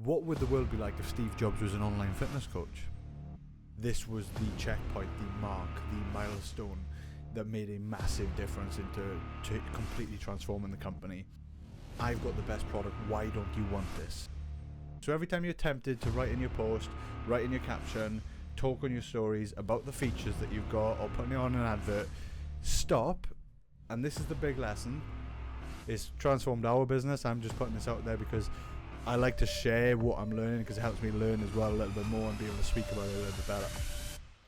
What would the world be like if Steve Jobs was an online fitness coach? This was the checkpoint, the mark, the milestone that made a massive difference into completely transforming the company. I've got the best product, why don't you want this? So every time you're tempted to write in your post, write in your caption, talk on your stories about the features that you've got or putting it on an advert, stop, and this is the big lesson. It's transformed our business. I'm just putting this out there because I like to share what I'm learning because it helps me learn as well a little bit more and be able to speak about it a little bit better.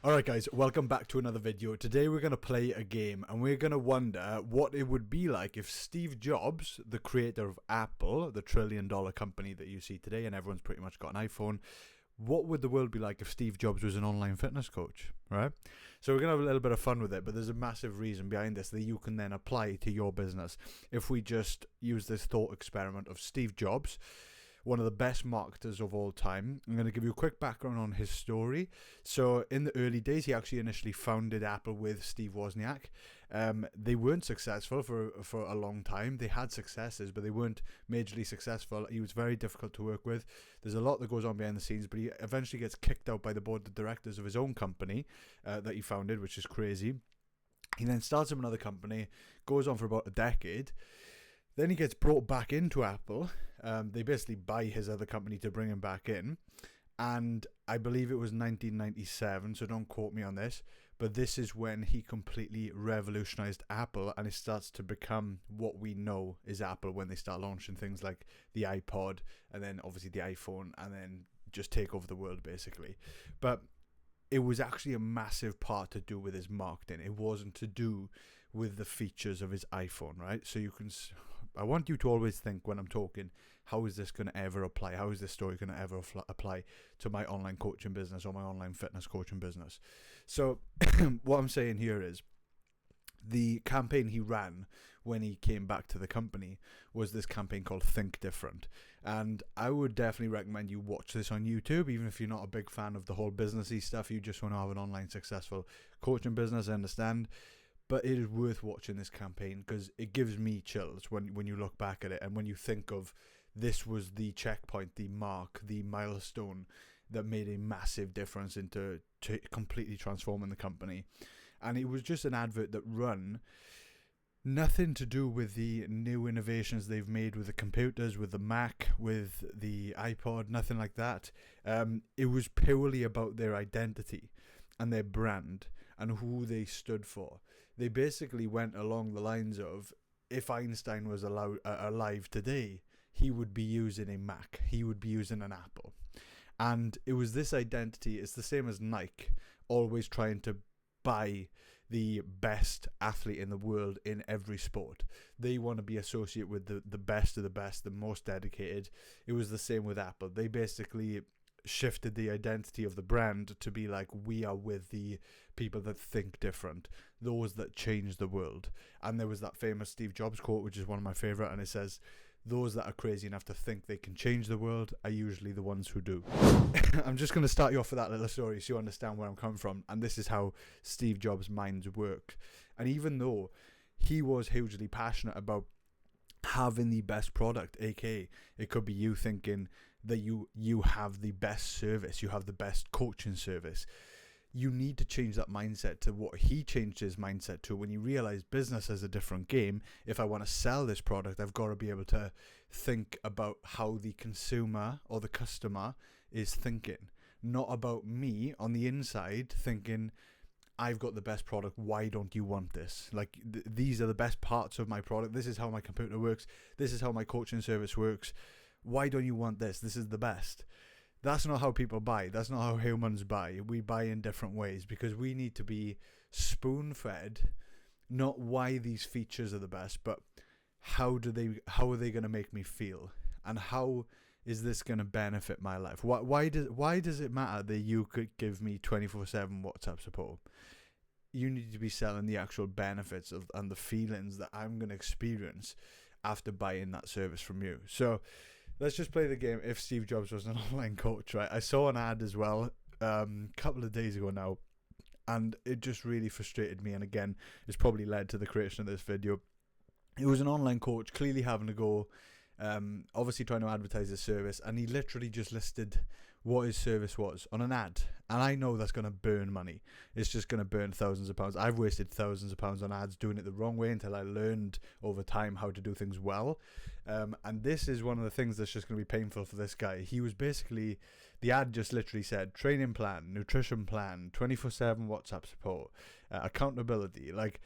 Alright guys, welcome back to another video. Today we're going to play a game and we're going to wonder what it would be like if Steve Jobs, the creator of Apple, the trillion-dollar company that you see today and everyone's pretty much got an iPhone, what would the world be like if Steve Jobs was an online fitness coach, right? So we're going to have a little bit of fun with it, but there's a massive reason behind this that you can then apply to your business. If we just use this thought experiment of Steve Jobs, one of the best marketers of all time. I'm going to give you a quick background on his story. So in the early days, he actually initially founded Apple with Steve Wozniak. They weren't successful for a long time. They had successes, but they weren't majorly successful. He was very difficult to work with. There's a lot that goes on behind the scenes, but he eventually gets kicked out by the board of directors of his own company that he founded, which is crazy. He then starts up another company, goes on for about a decade. Then he gets brought back into Apple. They basically buy his other company to bring him back in. And I believe it was 1997, so don't quote me on this. But this is when he completely revolutionized Apple and it starts to become what we know is Apple when they start launching things like the iPod and then obviously the iPhone and then just take over the world basically. But it was actually a massive part to do with his marketing. It wasn't to do with the features of his iPhone, right? So I want you to always think when I'm talking, how is this going to ever apply? How is this story going to ever apply to my online coaching business or my online fitness coaching business? So what I'm saying here is the campaign he ran when he came back to the company was this campaign called Think Different. And I would definitely recommend you watch this on YouTube, even if you're not a big fan of the whole businessy stuff. You just want to have an online successful coaching business, I understand. But it is worth watching this campaign because it gives me chills when you look back at it and when you think of this was the checkpoint, the mark, the milestone that made a massive difference into completely transforming the company. And it was just an advert that run nothing to do with the new innovations they've made with the computers, with the Mac, with the iPod, nothing like that. It was purely about their identity and their brand and who they stood for. They basically went along the lines of, if Einstein was alive today, he would be using a Mac, he would be using an Apple. And it was this identity. It's the same as Nike, always trying to buy the best athlete in the world in every sport. They want to be associated with the best of the best, the most dedicated. It was the same with Apple. They basically shifted the identity of the brand to be like, we are with the people that think different, those that change the world. And there was that famous Steve Jobs quote, which is one of my favorite, and it says, those that are crazy enough to think they can change the world are usually the ones who do. I'm just going to start you off with that little story so you understand where I'm coming from, and this is how Steve Jobs' minds work. And even though he was hugely passionate about having the best product, aka it could be you thinking that you have the best service, you have the best coaching service, you need to change that mindset to what he changed his mindset to when you realize business is a different game. If I want to sell this product, I've got to be able to think about how the consumer or the customer is thinking, not about me on the inside thinking, I've got the best product, why don't you want this? Like, these are the best parts of my product. This is how my computer works. This is how my coaching service works. Why don't you want this? This is the best. That's not how people buy. That's not how humans buy. We buy in different ways because we need to be spoon-fed, not why these features are the best, but how are they going to make me feel? And how is this going to benefit my life? Why does it matter that you could give me 24/7 WhatsApp support? You need to be selling the actual benefits of and the feelings that I'm going to experience after buying that service from you. So let's just play the game if Steve Jobs was an online coach, right? I saw an ad as well a couple of days ago now, and it just really frustrated me. And again, it's probably led to the creation of this video. It was an online coach clearly having to go obviously trying to advertise his service, and he literally just listed what his service was on an ad. And I know that's going to burn money. It's just going to burn thousands of pounds. I've wasted thousands of pounds on ads doing it the wrong way until I learned over time how to do things well. And this is one of the things that's just going to be painful for this guy. He was basically, the ad just literally said training plan, nutrition plan, 24/7 WhatsApp support, accountability. Like,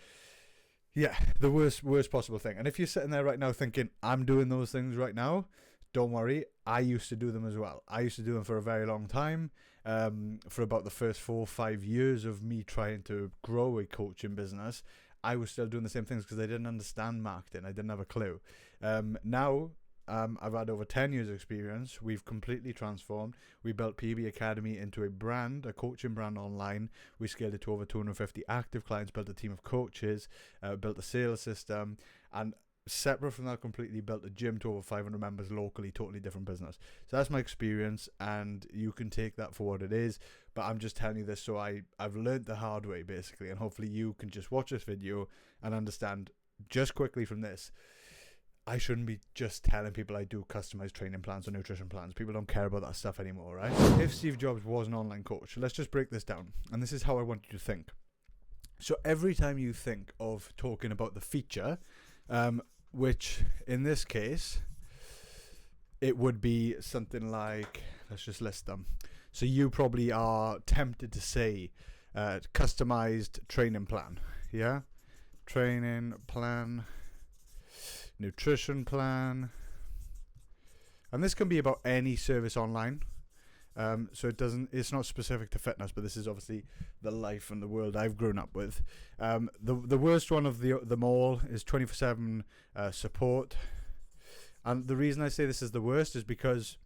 yeah, the worst possible thing. And if you're sitting there right now thinking, I'm doing those things right now, don't worry, I used to do them as well. I used to do them for a very long time, for about the first 4 or 5 years of me trying to grow a coaching business. I was still doing the same things because I didn't understand marketing. I didn't have a clue. Now, I've had over 10 years experience. We've completely transformed. We built PB Academy into a brand, a coaching brand online. We scaled it to over 250 active clients, built a team of coaches, built a sales system, and separate from that completely, built a gym to over 500 members locally, totally different business. So that's my experience, and you can take that for what it is, but I'm just telling you this so I've learned the hard way basically, and hopefully you can just watch this video and understand just quickly from this. I shouldn't be just telling people I do customized training plans or nutrition plans. People don't care about that stuff anymore, right? If Steve Jobs was an online coach, let's just break this down, and this is how I want you to think. So every time you think of talking about the feature, which in this case, it would be something like, let's just list them. So you probably are tempted to say customized training plan, yeah? Training plan, nutrition plan. And this can be about any service online. So it's not specific to fitness, but this is obviously the life and the world I've grown up with. The worst one of them all is 24/7 support. And the reason I say this is the worst is because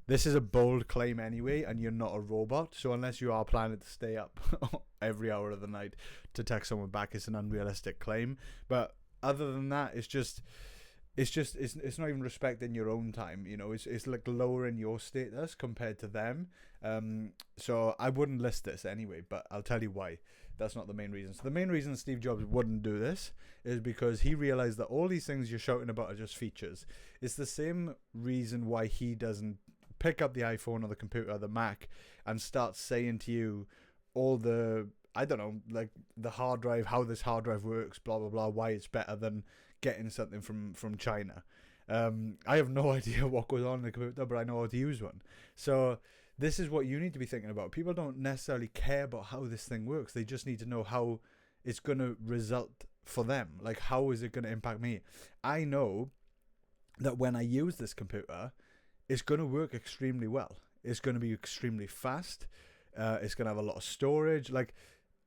this is a bold claim anyway, and you're not a robot. So unless you are planning to stay up every hour of the night to text someone back, it's an unrealistic claim. But other than that, it's not even respecting your own time, you know. It's like lowering your status compared to them. So I wouldn't list this anyway, but I'll tell you why. That's not the main reason. So the main reason Steve Jobs wouldn't do this is because he realized that all these things you're shouting about are just features. It's the same reason why he doesn't pick up the iPhone or the computer or the Mac and start saying to you all the, I don't know, like the hard drive, how this hard drive works, blah blah blah, why it's better than getting something from China. I have no idea what goes on in the computer, but I know how to use one. So this is what you need to be thinking about. People don't necessarily care about how this thing works. They just need to know how it's going to result for them. Like, how is it going to impact me? I know that when I use this computer, it's going to work extremely well. It's going to be extremely fast. It's going to have a lot of storage. Like,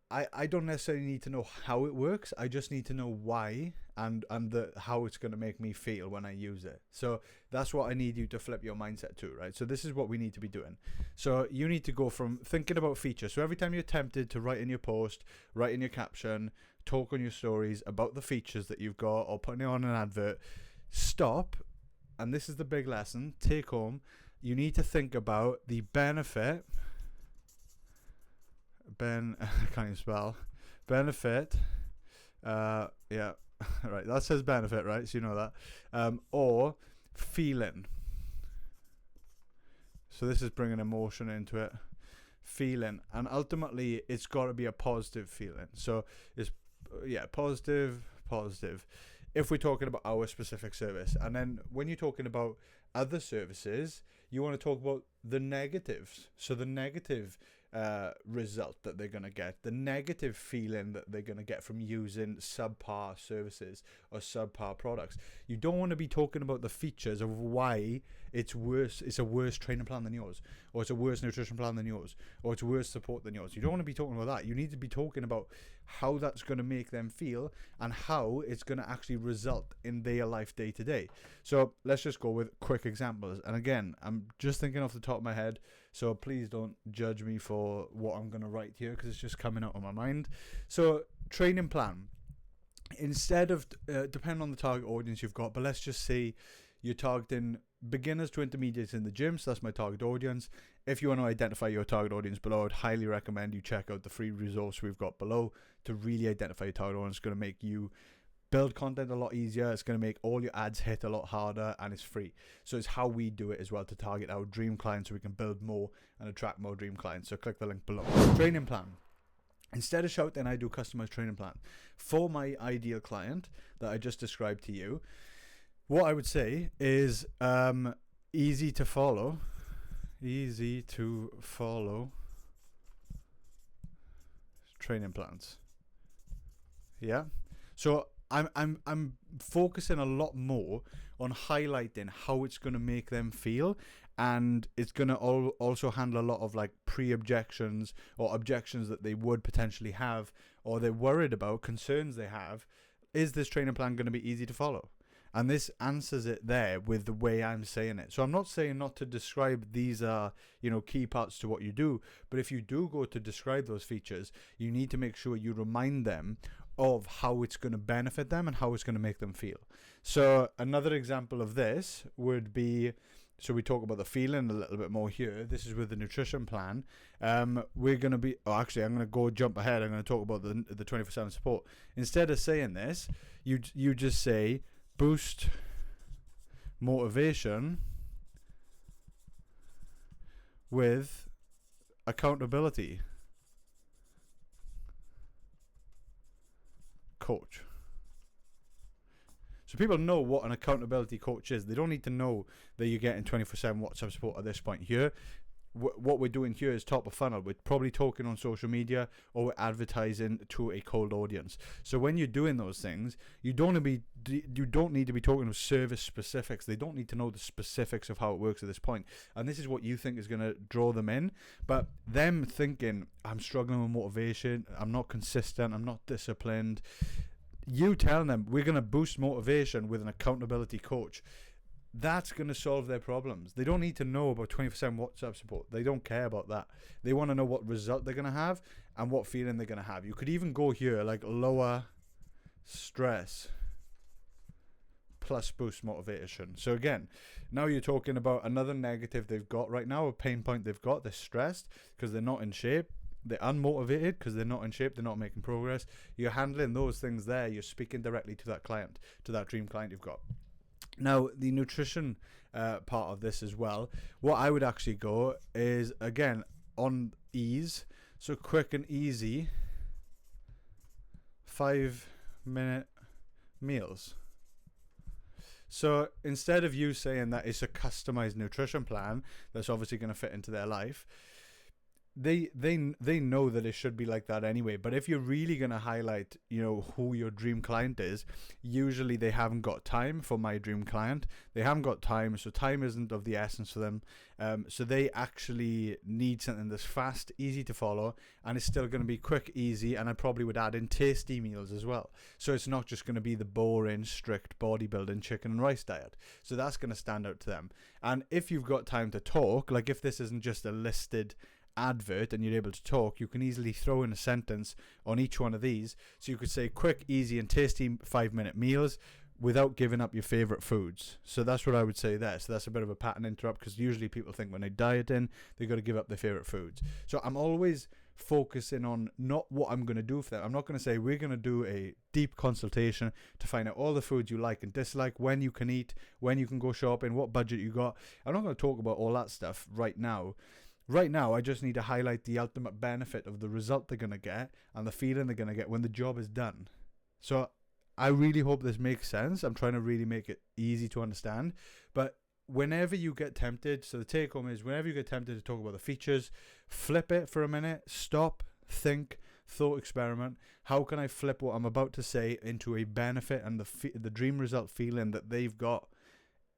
I don't necessarily need to know how it works. I just need to know why and how it's going to make me feel when I use it. So that's what I need you to flip your mindset to, right? So this is what we need to be doing. So you need to go from thinking about features. So every time you're tempted to write in your post, write in your caption, talk on your stories about the features that you've got or putting it on an advert, stop. And this is the big lesson, take home. You need to think about the benefit. I can't even spell. Benefit. Yeah. Right. That says benefit, right? So you know that. Or feeling. So this is bringing emotion into it. Feeling. And ultimately, it's got to be a positive feeling. So it's, positive. If we're talking about our specific service. And then when you're talking about other services, you want to talk about the negatives. So the negative result that they're going to get, the negative feeling that they're going to get from using subpar services or subpar products. You don't want to be talking about the features of why it's worse. It's a worse training plan than yours, or it's a worse nutrition plan than yours, or it's worse support than yours. You don't want to be talking about that. You need to be talking about how that's going to make them feel and how it's going to actually result in their life day to day. So let's just go with quick examples. And again, I'm just thinking off the top of my head, so please don't judge me for what I'm going to write here because it's just coming out of my mind. So training plan. Instead of, depending on the target audience you've got, but let's just say you're targeting beginners to intermediates in the gym. So that's my target audience. If you want to identify your target audience below, I'd highly recommend you check out the free resource we've got below to really identify your target audience. It's going to make you build content a lot easier. It's going to make all your ads hit a lot harder, and it's free. So it's how we do it as well to target our dream clients so we can build more and attract more dream clients. So click the link below. Training plan. Instead of shouting, I do customized training plan. For my ideal client that I just described to you, what I would say is easy to follow training plans. Yeah. So I'm focusing a lot more on highlighting how it's going to make them feel, and it's going to also handle a lot of like pre-objections or objections that they would potentially have, or they're worried about, concerns they have. Is this training plan going to be easy to follow? And this answers it there with the way I'm saying it. So I'm not saying not to describe these are, key parts to what you do. But if you do go to describe those features, you need to make sure you remind them of how it's going to benefit them and how it's going to make them feel. So another example of this would be, so we talk about the feeling a little bit more here. This is with the nutrition plan. We're going to be, I'm going to go jump ahead. I'm going to talk about the 24/7 support. Instead of saying this, you just say, boost motivation with accountability coach. So people know what an accountability coach is. They don't need to know that you're getting 24/7 WhatsApp support at this point here. What we're doing here is top of funnel. We're probably talking on social media, or we're advertising to a cold audience. So when you're doing those things, you don't need to be talking of service specifics. They don't need to know the specifics of how it works at this point. And this is what you think is going to draw them in. But them thinking, I'm struggling with motivation, I'm not consistent, I'm not disciplined. You telling them, we're going to boost motivation with an accountability coach. That's going to solve their problems. They don't need to know about 24/7 WhatsApp support. They don't care about that. They want to know what result they're going to have and what feeling they're going to have. You could even go here like lower stress plus boost motivation. So again, now you're talking about another negative they've got right now, a pain point they've got. They're stressed because they're not in shape. They're unmotivated because they're not in shape. They're not making progress. You're handling those things there. You're speaking directly to that client, to that dream client you've got. Now, the nutrition part of this as well, what I would actually go is, again, on ease. So quick and easy 5-minute meals. So instead of you saying that it's a customized nutrition plan that's obviously going to fit into their life, they know that it should be like that anyway. But if you're really going to highlight, who your dream client is, usually they haven't got time. For my dream client, they haven't got time, so time isn't of the essence for them. So they actually need something that's fast, easy to follow, and it's still going to be quick, easy, and I probably would add in tasty meals as well. So it's not just going to be the boring, strict bodybuilding chicken and rice diet. So that's going to stand out to them. And if you've got time to talk, like if this isn't just a listed advert and you're able to talk, you can easily throw in a sentence on each one of these. So you could say quick, easy and tasty 5-minute meals without giving up your favorite foods. So that's what I would say there. So that's a bit of a pattern interrupt, because usually people think when they diet in, they've got to give up their favorite foods. So I'm always focusing on not what I'm going to do for them. I'm not going to say we're going to do a deep consultation to find out all the foods you like and dislike, when you can eat, when you can go shopping, what budget you got. I'm not going to talk about all that stuff right now. Right now, I just need to highlight the ultimate benefit of the result they're going to get and the feeling they're going to get when the job is done. So I really hope this makes sense. I'm trying to really make it easy to understand. But whenever you get tempted, so the take home is, whenever you get tempted to talk about the features, flip it for a minute, stop, think, thought experiment. How can I flip what I'm about to say into a benefit and the dream result feeling that they've got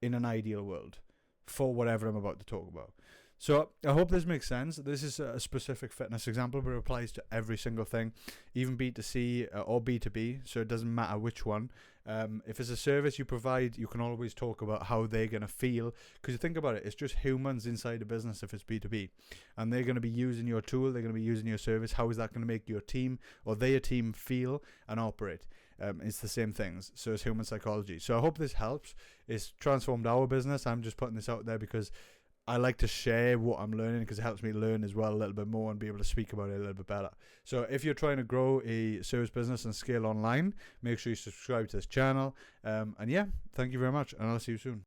in an ideal world for whatever I'm about to talk about? So I hope this makes sense. This is a specific fitness example, but it applies to every single thing, even B2C or B2B, so it doesn't matter which one. If it's a service you provide, you can always talk about how they're going to feel, because you think about it, it's just humans inside a business if it's B2B, and they're going to be using your tool, they're going to be using your service. How is that going to make your team or their team feel and operate? It's the same things. So it's human psychology. So I hope this helps. It's transformed our business. I'm just putting this out there because I like to share what I'm learning because it helps me learn as well a little bit more and be able to speak about it a little bit better. So if you're trying to grow a service business and scale online, make sure you subscribe to this channel. And yeah, thank you very much, and I'll see you soon.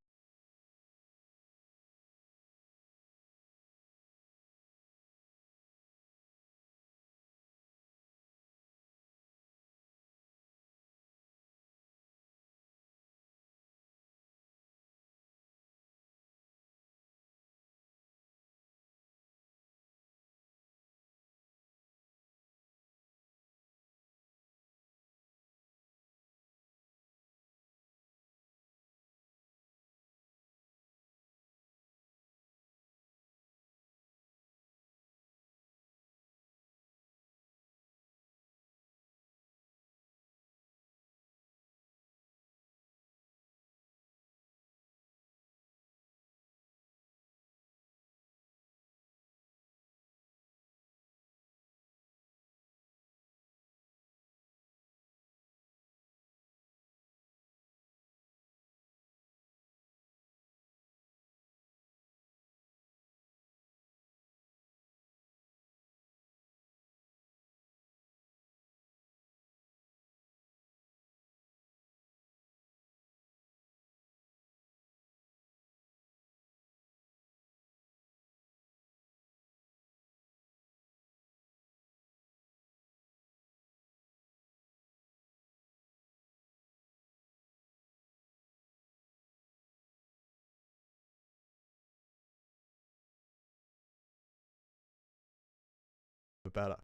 Better.